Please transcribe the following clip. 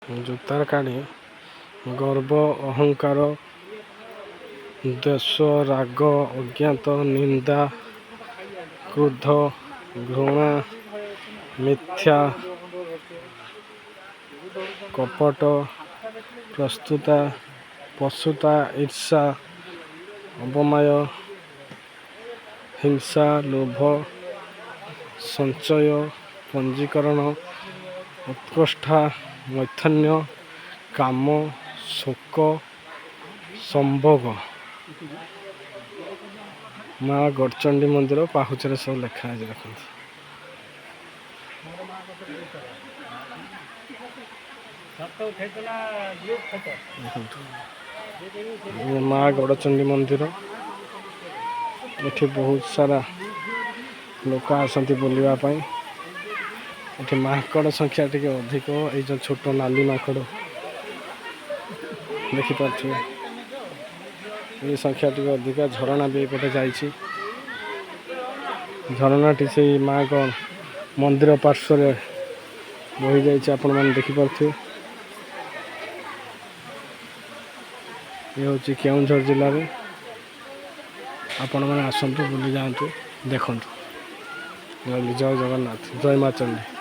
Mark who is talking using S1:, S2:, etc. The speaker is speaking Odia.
S1: ଜୁତାର କାଣି ଗର୍ବ ଅହଙ୍କାର ଦ୍ୱେଷ ରାଗ ଅଜ୍ଞାତ ନିନ୍ଦା କ୍ରୋଧ ଘୃଣା ମିଥ୍ୟା କପଟ ପ୍ରସ୍ତୁତା ପଶୁତା ଈର୍ଷା ଅବମାୟ ହିଂସା ଲୋଭ ସଞ୍ଚୟ ପଞ୍ଜୀକରଣ ଉତ୍କଣ୍ଠା ମୈଥୁନ୍ୟ କାମ ଶୋକ ସମ୍ଭୋଗ। ମା ଗଡ଼ଚଣ୍ଡୀ ମନ୍ଦିର ପାହୁଚରେ ସବୁ ଲେଖା ହେଇଛି ଦେଖନ୍ତୁ। ମା ଗଡ଼ଚଣ୍ଡୀ ମନ୍ଦିର, ଏଠି ବହୁତ ସାରା ଲୋକ ଆସନ୍ତି ବୁଲିବା ପାଇଁ। ଏଠି ମାଙ୍କଡ଼ ସଂଖ୍ୟା ଟିକେ ଅଧିକ। ଏଇ ଯେଉଁ ଛୋଟ ନାଲି ମାଙ୍କଡ଼ ଦେଖିପାରୁଥିବେ, ଏ ସଂଖ୍ୟା ଟିକେ ଅଧିକା। ଝରଣା ବି ଏପଟେ ଯାଇଛି। ଝରଣାଟି ସେଇ ମାଙ୍କ ମନ୍ଦିର ପାର୍ଶ୍ୱରେ ବହି ଯାଇଛି, ଆପଣମାନେ ଦେଖିପାରୁଥିବେ। ଇଏ ହେଉଛି କେଉଁଝର ଜିଲ୍ଲାରେ। ଆପଣମାନେ ଆସନ୍ତୁ, ବୁଲି ଯାଆନ୍ତୁ, ଦେଖନ୍ତୁ। ଜୟ ଜଗନ୍ନାଥ, ଜୟ ମା ଚଣ୍ଡୀ।